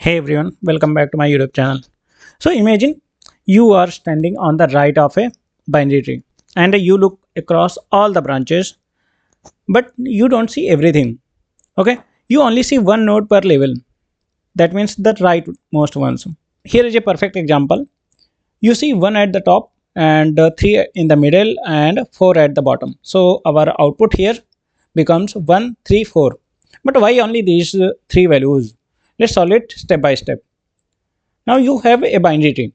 Hey everyone, welcome back to my YouTube channel. So imagine you are standing on the right of a binary tree and you look across all the branches, but you don't see everything. Okay, you only see one node per level. That means the rightmost ones. Here is a perfect example. You see one at the top and three in the middle and four at the bottom. So our output here becomes 1, 3, 4. But why only these three values? Let's solve it step by step. Now you have a binary tree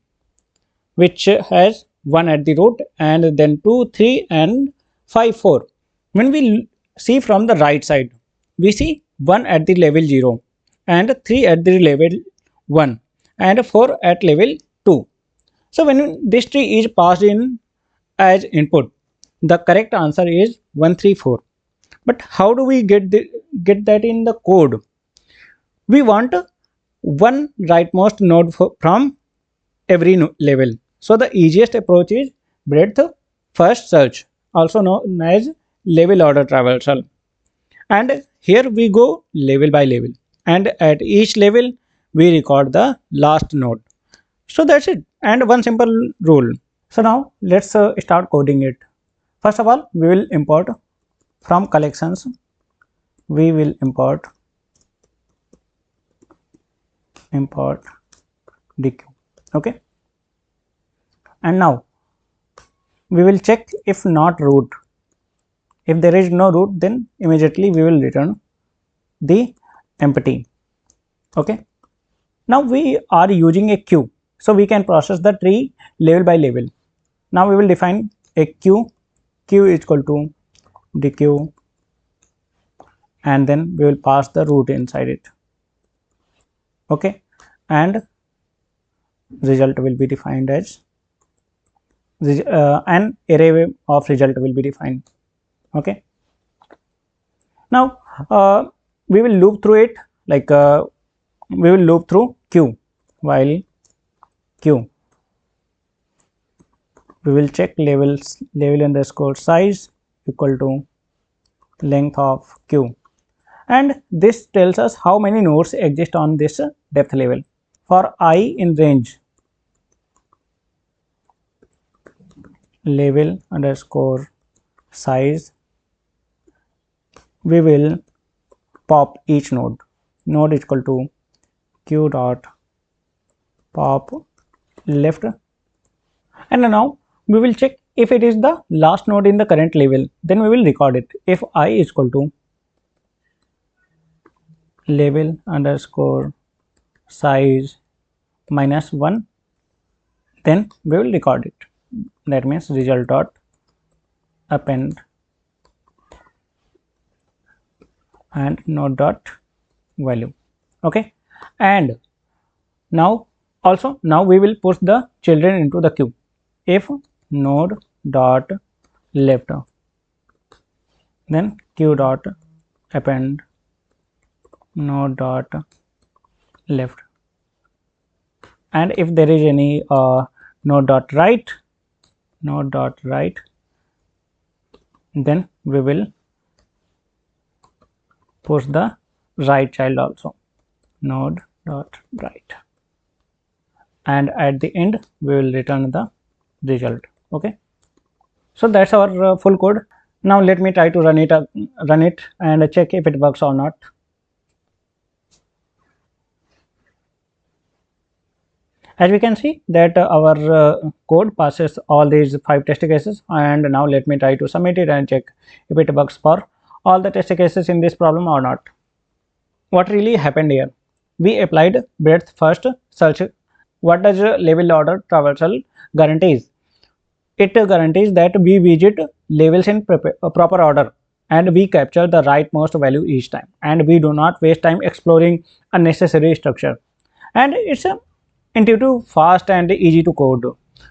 which has 1 at the root and then 2, 3 and 5, 4. When we see from the right side, we see 1 at the level 0 and 3 at the level 1 and 4 at level 2. So when this tree is passed in as input, the correct answer is 134. But how do we get that in the code? We want one rightmost node from every level. So the easiest approach is breadth first search, also known as level order traversal. And here we go level by level, and at each level we record the last node. So that's it, and one simple rule. So now let's start coding it. First of all, we will import from collections. We will import dq. Okay, and now we will check if not root. If there is no root, then immediately we will return the empty. Okay, now we are using a queue, so we can process the tree level by level. Now we will define a queue is equal to dq, and then we will pass the root inside it. Okay, and result will be defined as an array of result will be defined. Okay, now we will loop through it, like we will loop through q. While q, we will check level underscore size equal to length of q, and this tells us how many nodes exist on this depth level. For I in range, level underscore size, we will pop each node is equal to q dot pop left, and now we will check if it is the last node in the current level, then we will record it. If I is equal to level underscore size minus 1, then we will record it. That means result dot append and node dot value. Okay, and now we will push the children into the queue. If node dot left, then q dot append node dot left, and if there is any node dot right, then we will push the right child also, node dot right, and at the end we will return the result. Okay, so that's our full code. Now let me try to run it and check if it works or not. As we can see that our code passes all these 5 test cases, and now let me try to submit it and check if it works for all the test cases in this problem or not. What really happened here? We applied breadth first search. What does level order traversal guarantees? It guarantees that we visit levels in proper order, and we capture the rightmost value each time, and we do not waste time exploring unnecessary structure, and it's intuitive, fast and easy to code.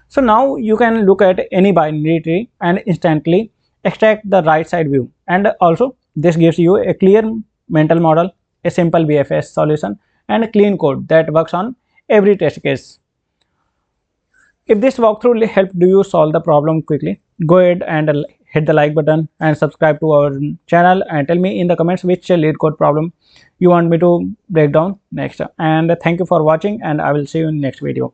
So now you can look at any binary tree and instantly extract the right side view, and also this gives you a clear mental model, a simple BFS solution, and a clean code that works on every test case. If this walkthrough helped you solve the problem quickly, go ahead and hit the like button and subscribe to our channel, and tell me in the comments which LeetCode problem you want me to break down next. And thank you for watching, and I will see you in next video.